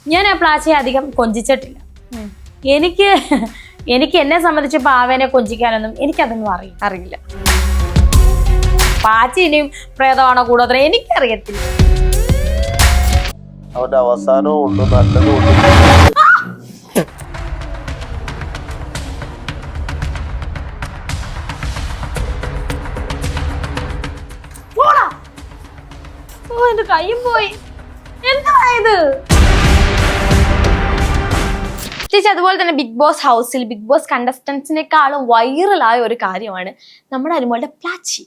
ഞാൻ ആ പ്ലാച്ചിയെ അധികം കൊഞ്ചിച്ചിട്ടില്ല. എനിക്ക് എന്നെ സംബന്ധിച്ച് പാവേനെ കൊഞ്ചിക്കാനൊന്നും എനിക്കതൊന്നും അറിയില്ല. പാച്ചി ഇനിയും പ്രേതമാണോ കൂടോത്രം എനിക്കറിയത്തില്ല. അവന്റെ അവസാനവും ഉണ്ട്, നല്ലതും ഉണ്ട്. എന്റെ കയ്യും പോയി. എന്തായത് ചേച്ചി? അതുപോലെ തന്നെ ബിഗ് ബോസ് ഹൗസിൽ ബിഗ് ബോസ് കണ്ടസ്റ്റൻസിനെക്കാളും വൈറലായ ഒരു കാര്യമാണ് നമ്മുടെ അനുമോളുടെ പ്ലാച്ചി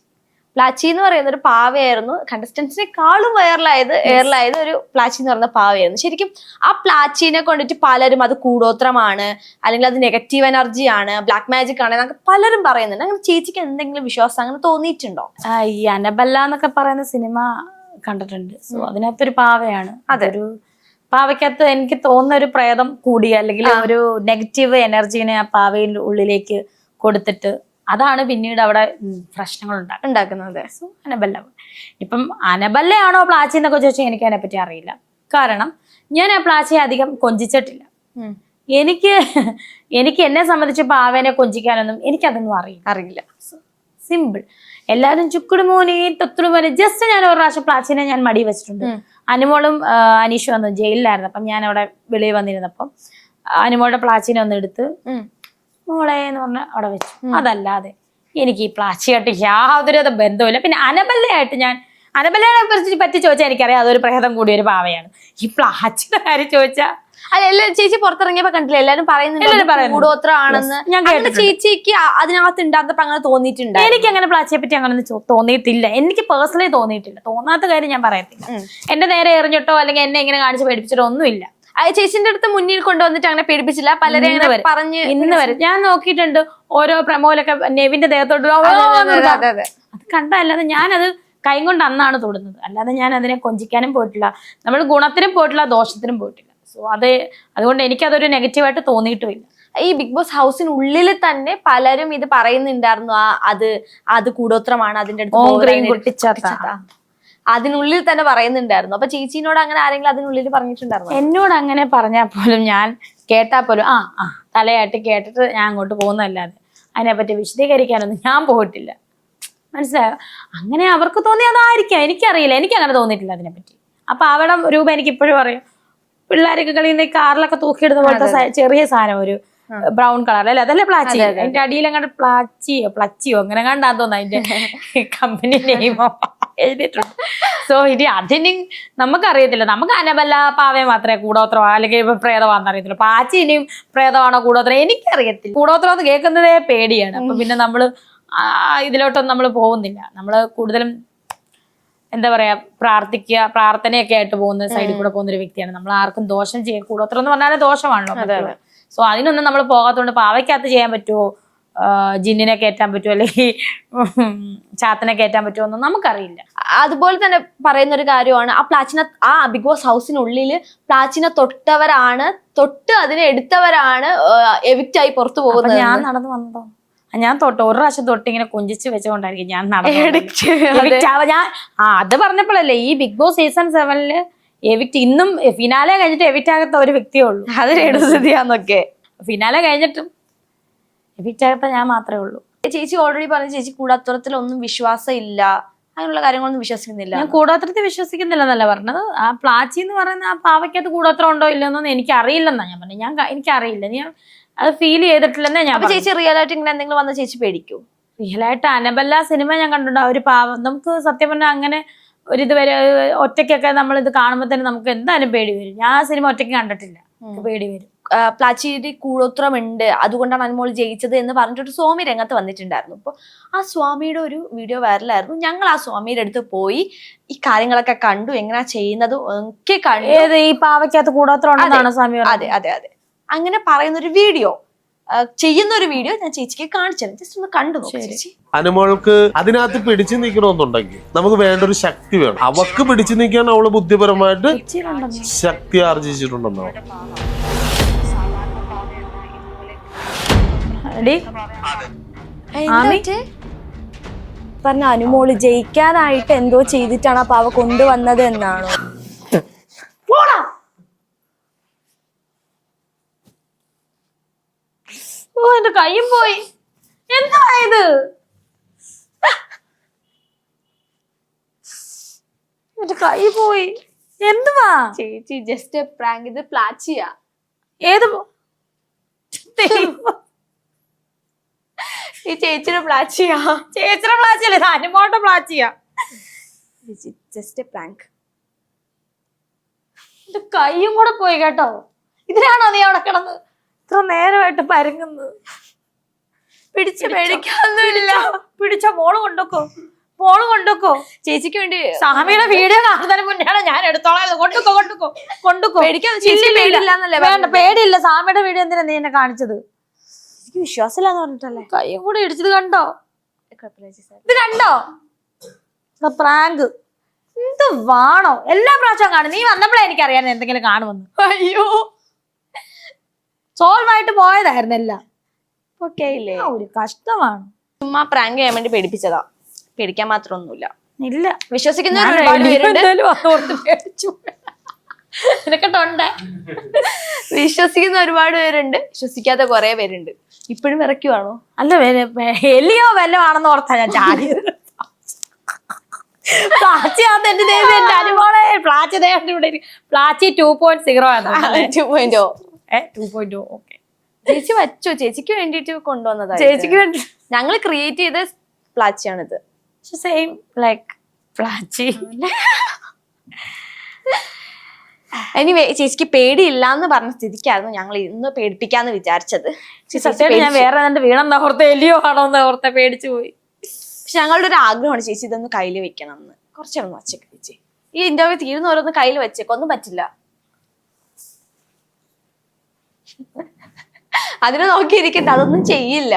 എന്ന് പറയുന്ന ഒരു പാവയായിരുന്നു. കണ്ടസ്റ്റൻസിനെക്കാളും എയറിലായത് ഒരു പ്ലാച്ചി എന്ന് പറയുന്ന പാവയായിരുന്നു. ശരിക്കും ആ പ്ലാച്ചിനെ കൊണ്ടിട്ട് പലരും അത് കൂടോത്രമാണ്, അല്ലെങ്കിൽ അത് നെഗറ്റീവ് എനർജിയാണ്, ബ്ലാക്ക് മാജിക് ആണ് എന്നൊക്കെ പലരും പറയുന്നുണ്ട്. അങ്ങനെ ചേച്ചിക്ക് എന്തെങ്കിലും വിശ്വാസം അങ്ങനെ തോന്നിയിട്ടുണ്ടോ? ഈ അനബല്ല എന്നൊക്കെ പറയുന്ന സിനിമ കണ്ടിട്ടുണ്ട്. സോ അതിനകത്തൊരു പാവയാണ്. അതൊരു പാവയ്ക്കകത്ത് എനിക്ക് തോന്നുന്ന ഒരു പ്രേതം കൂടിയ അല്ലെങ്കിൽ ഒരു നെഗറ്റീവ് എനർജീനെ ആ പാവയുടെ ഉള്ളിലേക്ക് കൊടുത്തിട്ട് അതാണ് പിന്നീട് അവിടെ പ്രശ്നങ്ങൾ ഉണ്ടാക്കുന്നത്. സോ അനബല്ല. ഇപ്പം അനബല്ലയാണോ പ്ലാച്ചി എന്നൊക്കെ ചോദിച്ചാൽ എനിക്ക് അതിനെപ്പറ്റി അറിയില്ല. കാരണം ഞാൻ ആ പ്ലാച്ചിയെ അധികം കൊഞ്ചിച്ചിട്ടില്ല. എനിക്ക് എന്നെ സംബന്ധിച്ച് പാവേനെ കൊഞ്ചിക്കാനൊന്നും എനിക്കതൊന്നും അറിയില്ല. സിമ്പിൾ. എല്ലാരും ചുക്കുടു മോനെ തൊത്തുടു മോനെ. ജസ്റ്റ് ഞാൻ ഒരു പ്രാവശ്യം പ്ലാച്ചിനെ ഞാൻ മടി വെച്ചിട്ടുണ്ട്. അനുമോളും അനീഷും വന്നു ജയിലിലായിരുന്നു. അപ്പം ഞാൻ അവിടെ വെളിയിൽ വന്നിരുന്നപ്പം അനുമോളുടെ പ്ലാച്ചിനെ ഒന്ന് എടുത്ത് മോളെ എന്ന് പറഞ്ഞ് അവിടെ വെച്ചു. അതല്ലാതെ എനിക്ക് ഈ പ്ലാച്ചിയായിട്ട് യാതൊരു ബന്ധവുമില്ല. പിന്നെ അനബല്ലയെ പറ്റി ചോദിച്ചാൽ എനിക്കറിയാം അതൊരു പ്രേതം കൂടിയ ഒരു പാവയാണ്. ഈ പ്ലാച്ചിയുടെ കാര്യം ചോദിച്ചാൽ അല്ല, ചേച്ചി പുറത്തിറങ്ങിയപ്പോ കണ്ടില്ല എല്ലാരും പറയുന്നുണ്ട് കൂടോത്രമാണെന്ന്. ചേച്ചിക്ക് അതിനകത്ത് ഉണ്ടാകുന്നപ്പോ അങ്ങനെ തോന്നിയിട്ടുണ്ട്? എനിക്ക് അങ്ങനെ പ്ലാച്ചിയെ പറ്റി അങ്ങനെ തോന്നിയിട്ടില്ല. എനിക്ക് പേഴ്സണലി തോന്നിയിട്ടില്ല. തോന്നാത്ത കാര്യം ഞാൻ പറയത്തില്ല. എന്റെ നേരെ എറിഞ്ഞിട്ടോ അല്ലെങ്കിൽ എന്നെ ഇങ്ങനെ കാണിച്ച് പേടിപ്പിച്ചിട്ടോ ഒന്നുമില്ല. ചേച്ചിന്റെ അടുത്ത് മുന്നിൽ കൊണ്ടുവന്നിട്ട് അങ്ങനെ പേടിപ്പിച്ചില്ല? പലരെ പറഞ്ഞ് ഇന്ന് വരെ ഞാൻ നോക്കിയിട്ടുണ്ട്. ഓരോ പ്രമോലൊക്കെ നെവിന്റെ ദേഹത്തോട്ട് അത് കണ്ടല്ലാതെ ഞാനത് കൈ കൊണ്ട് അന്നാണ് തൊടുന്നത്. അല്ലാതെ ഞാൻ അതിനെ കൊഞ്ചിക്കാനും പോയിട്ടില്ല. നമ്മൾ ഗുണത്തിനും പോയിട്ടില്ല, ദോഷത്തിനും പോയിട്ടില്ല. സോ അതുകൊണ്ട് എനിക്കതൊരു നെഗറ്റീവായിട്ട് തോന്നിയിട്ടുമില്ല. ഈ ബിഗ് ബോസ് ഹൗസിനുള്ളിൽ തന്നെ പലരും ഇത് പറയുന്നുണ്ടായിരുന്നു, അത് കൂടോത്രമാണ്, അതിന്റെ അടുത്ത് അതിനുള്ളിൽ തന്നെ പറയുന്നുണ്ടായിരുന്നു. അപ്പൊ ചേച്ചിനോട് അങ്ങനെ ആരെങ്കിലും അതിനുള്ളിൽ പറഞ്ഞിട്ടുണ്ടായിരുന്നു? എന്നോട് അങ്ങനെ പറഞ്ഞാൽ പോലും ഞാൻ കേട്ടാൽ പോലും തലയാട്ടി കേട്ടിട്ട് ഞാൻ അങ്ങോട്ട് പോകുന്നതല്ലാതെ അതിനെപ്പറ്റി വിശദീകരിക്കാനൊന്നും ഞാൻ പോയിട്ടില്ല. മനസ്സിലായോ? അങ്ങനെ അവർക്ക് തോന്നിയതായിരിക്കാം, എനിക്കറിയില്ല. എനിക്ക് അങ്ങനെ തോന്നിയിട്ടില്ല അതിനെപ്പറ്റി. അപ്പൊ അവിടെ രൂപ എനിക്ക് ഇപ്പോഴും പറയും, പിള്ളേരൊക്കെ കളിയുന്ന കാറിലൊക്കെ തൂക്കിയിടുന്ന പോലത്തെ ചെറിയ സാധനം, ഒരു ബ്രൗൺ കളർ അല്ലേ, അതല്ലേ പ്ലാച്ചി? അതിന്റെ അടിയിൽ അങ്ങോട്ട് പ്ലച്ചിയോ അങ്ങനെ കണ്ടാന്ന് തോന്നുന്നു അതിന്റെ കമ്പനി നെയിമോ എഴുതിയിട്ടുണ്ട്. സോ അതിന് നമുക്കറിയത്തില്ല. നമുക്ക് അനബല്ല പാവയെ മാത്രമേ കൂടോത്രമോ അല്ലെങ്കിൽ പ്രേതമാണെന്ന് അറിയത്തില്ല. പാച്ചി ഇനിയും പ്രേതമാണോ കൂടോത്രം എനിക്കറിയത്തില്ല. കൂടോത്രം എന്ന് കേൾക്കുന്നതേ പേടിയാണ്. അപ്പൊ പിന്നെ നമ്മള് ഇതിലോട്ടൊന്നും നമ്മൾ പോകുന്നില്ല. നമ്മള് കൂടുതലും എന്താ പറയാ, പ്രാർത്ഥനയൊക്കെ ആയിട്ട് പോകുന്ന സൈഡിൽ കൂടെ പോകുന്ന ഒരു വ്യക്തിയാണ്. നമ്മൾ ആർക്കും ദോഷം ചെയ്യാൻ, കൂടോത്രം എന്ന് പറഞ്ഞാൽ ദോഷമാണല്ലോ. സോ അതിനൊന്നും നമ്മൾ പോകാത്തതുകൊണ്ട് പാവയ്ക്കകത്ത് ചെയ്യാൻ പറ്റുമോ, ജിന്നിനെ കയറ്റാൻ പറ്റുമോ അല്ലെങ്കിൽ ചാത്തനെ കയറ്റാൻ പറ്റുമോ ഒന്നും നമുക്കറിയില്ല. അതുപോലെ തന്നെ പറയുന്ന ഒരു കാര്യമാണ് ആ ബിഗ് ബോസ് ഹൗസിനുള്ളിൽ പ്ലാച്ചിനെ തൊട്ട് അതിനെ എടുത്തവരാണ് എവിക്റ്റ് ആയി പുറത്തു പോകുന്നത്. ഞാൻ നടന്നു വന്നതോ? ഞാൻ ഒരു പ്രാവശ്യം തൊട്ട് ഇങ്ങനെ കൊഞ്ചിച്ച് വെച്ചുകൊണ്ടായിരിക്കും ഞാൻ അത് പറഞ്ഞപ്പോഴല്ലേ ഈ ബിഗ് ബോസ് സീസൺ 7 എവിക്റ്റ്, ഇന്നും ഫിനാലെ കഴിഞ്ഞിട്ട് എവിക്റ്റ് ആകാത്ത ഒരു വ്യക്തിയേ ഉള്ളൂ. അത് രേണുസുതിയാന്നൊക്കെ ഫിനാലെ കഴിഞ്ഞിട്ടും എവിക്റ്റ് ആകാത്ത ഞാൻ മാത്രമേ ഉള്ളൂ. ചേച്ചി ഓൾറെഡി പറഞ്ഞു ചേച്ചി കൂടോത്രത്തിലൊന്നും വിശ്വാസം ഇല്ല, അങ്ങനെയുള്ള കാര്യങ്ങളൊന്നും വിശ്വസിക്കുന്നില്ല. ഞാൻ കൂടോത്രത്തിൽ വിശ്വസിക്കുന്നില്ലെന്നല്ല പറഞ്ഞത്. ആ പ്ലാച്ചി എന്ന് പറയുന്ന ആ പാവയ്ക്കകത്ത് കൂടോത്രം ഉണ്ടോ ഇല്ലെന്നൊന്നും എനിക്ക് അറിയില്ലെന്നാ ഞാൻ പറഞ്ഞു. എനിക്കറിയില്ല, ഞാൻ അത് ഫീൽ ചെയ്തിട്ടില്ലെന്നേ ഞാൻ. ചേച്ചി റിയൽ ആയിട്ട് ഇങ്ങനെ എന്തെങ്കിലും വന്ന ചേച്ചി പേടിക്കൂ? റിയൽ ആയിട്ട് അനബല്ല സിനിമ ഞാൻ കണ്ടിട്ടുണ്ട്. ഒരു പാവം, നമുക്ക് സത്യം പറഞ്ഞാൽ അങ്ങനെ ഒരിതുവരെ ഒറ്റയ്ക്കൊക്കെ നമ്മൾ ഇത് കാണുമ്പോൾ തന്നെ നമുക്ക് എന്തായാലും പേടി വരും. ഞാൻ ആ സിനിമ ഒറ്റയ്ക്ക് കണ്ടിട്ടില്ല, പേടി വരും. പ്ലാച്ചിയുടെ കൂടോത്രമുണ്ട്, അതുകൊണ്ടാണ് അനുമോൾ ജയിച്ചത് എന്ന് പറഞ്ഞിട്ട് സ്വാമി രംഗത്ത് വന്നിട്ടുണ്ടായിരുന്നു. അപ്പോൾ ആ സ്വാമിയുടെ ഒരു വീഡിയോ വൈറലായിരുന്നു. ഞങ്ങൾ ആ സ്വാമിയുടെ അടുത്ത് പോയി ഈ കാര്യങ്ങളൊക്കെ കണ്ടു, എങ്ങനെയാ ചെയ്യുന്നത് ഒക്കെ കണ്ടു. ഈ പാവയ്ക്കകത്ത് കൂടോത്രം ഉണ്ടെന്നാണ് സ്വാമി? അതെ അതെ അതെ, അങ്ങനെ പറയുന്നൊരു വീഡിയോ, ചെയ്യുന്ന ഒരു വീഡിയോ ഞാൻ ചേച്ചിക്ക് കാണിച്ചു തരാം. ജസ്റ്റ് ഒന്ന് കണ്ടു നോക്കി. അനുമോൾക്ക് അതിനകത്ത് പിടിച്ചു നിൽക്കണമെന്നുണ്ടെങ്കിൽ നമുക്ക് വേണ്ട ഒരു ശക്തി വേണം. അവക്ക് പിടിച്ചു നിൽക്കാൻ അവള് ബുദ്ധിപരമായിട്ട് ശക്തി ആർജിച്ചിട്ടുണ്ടെന്നോ? പറഞ്ഞ അനുമോള് ജയിക്കാനായിട്ട് എന്തോ ചെയ്തിട്ടാണ് ആ പാവ കൊണ്ടുവന്നത് എന്നാണോ? എന്റെ കൈയും പോയി. എന്തായത്? എന്റെ കൈ പോയി. എന്തുവാ ചേച്ചി ജസ്റ്റ് പ്രാങ്ക്, ഇത് പ്ലാച്ചിയാ. ഏത് ഈ ചേച്ചിയുടെ പ്ലാച്ചിയാ. ചേച്ചിയുടെ പ്ലാച്ചിയല്ലേ, ഇത് അനുമോളുടെ പ്ലാച്ചിയാ. Just prank. എന്റെ കൈയും കൂടെ പോയി കേട്ടോ. ഇതിനാണോ നീ അവിടെ കിടന്ന് ഇത്ര നേരമായിട്ട് പരുങ്ങുന്നത്? പിടിച്ച് പേടിക്കാനൊന്നുമില്ല. പിടിച്ച മോള് കൊണ്ടുക്കോ, മോള് കൊണ്ടുക്കോ. ചേച്ചിക്ക് വേണ്ടി സാമിയുടെ വീഡിയോ കാണുന്നതിന് മുന്നെയാണ് ഞാൻ എടുത്തോളാം. കൊണ്ടുക്കോ കൊണ്ടുക്കോ കൊണ്ടുക്കോ. പേടിക്കാൻ ചേച്ചി പേടിയില്ലാന്നല്ലേ വേണ്ട, പേടിയില്ല. സാമിയുടെ വീഡിയോ എന്തിനാ നീ എന്നെ കാണിച്ചത്? എനിക്ക് വിശ്വാസമില്ലാന്ന് പറഞ്ഞിട്ടല്ലേ. കൈയും കൂടെ ഇടിച്ചത് കണ്ടോ? കുഴപ്പമില്ല ചേച്ചി. ഇത് കണ്ടോ? പ്രാങ്ക് എന്ത് വാണോ? എല്ലാ പ്രാവശ്യവും കാണും. നീ വന്നപ്പോഴേ എനിക്കറിയാൻ എന്തെങ്കിലും കാണുമെന്ന്. അയ്യോ, സോൾവ് ആയിട്ട് പോയതായിരുന്നു എല്ലാം. ഓക്കെ ഇല്ലേ? ഒരു കഷ്ടമാണ്. ചുമ്മാ പ്രാങ്ക് ചെയ്യാൻ വേണ്ടി പേടിപ്പിച്ചതാ. പേടിക്കാൻ മാത്രമൊന്നുമില്ല. ഇല്ല, വിശ്വസിക്കുന്ന ഒരുപാട് പേരുണ്ട്. നിനക്കെട്ടുണ്ട്. വിശ്വസിക്കുന്ന ഒരുപാട് പേരുണ്ട്, വിശ്വസിക്കാത്ത കുറെ പേരുണ്ട്. ഇപ്പോഴും വിറയ്ക്കുവാണോ? അല്ല, എലിയോ വല്ലോ ആണെന്ന് ഓർത്താ ഞാൻ ചാടിയത്. പ്ലാച്ചിയാന്ന് എന്റെ ദൈവം, എന്റെ അനുമോളെ. പ്ലാച്ചി ഇവിടെ പ്ലാച്ചി 2.0 ആണ്. 2.0. 2.0. ഓക്കെ, ചേച്ചി വച്ചോ. ചേച്ചിക്ക് വേണ്ടിട്ട് കൊണ്ടുവന്നതാ. ചേച്ചിക്ക് വേണ്ടി ഞങ്ങൾ ക്രിയേറ്റ് ചെയ്ത പ്ലാച്ചിയാണിത്. സെയിം ലൈക്ക് പ്ലാച്ചി. എനിവേ, ചേച്ചിക്ക് പേടിയില്ലാന്ന് പറഞ്ഞ സ്ഥിതിക്കായിരുന്നു ഞങ്ങൾ ഇന്ന് പേടിപ്പിക്കാന്ന് വിചാരിച്ചത്. സത്യമായിട്ട് ഞാൻ വേറെ എന്റെ വീണെന്താ ഓർത്ത, എലിയോ ആണോ എന്ന് ഓർത്ത പേടിച്ചു പോയി. പക്ഷെ ഞങ്ങളുടെ ഒരു ആഗ്രഹമാണ് ചേച്ചി ഇതൊന്ന് കയ്യിൽ വെക്കണം എന്ന്. കുറച്ചൊന്ന് വച്ചേക്ക് ചേച്ചി. ഈ ഇന്റർവ്യൂ തീരുന്ന ഓരോന്ന് കയ്യിൽ വെച്ചേക്ക്. ഒന്നും പറ്റില്ല. അതിനെ നോക്കിയിരിക്കട്ടെ, അതൊന്നും ചെയ്യില്ല.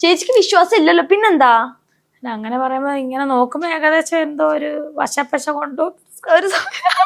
ചേച്ചിക്ക് വിശ്വാസം ഇല്ലല്ലോ, പിന്നെന്താ? അങ്ങനെ പറയുമ്പോ ഇങ്ങനെ നോക്കുമ്പോ ഏകദേശം എന്തോ ഒരു വശപ്പശ കൊണ്ടു ഒരു സമയം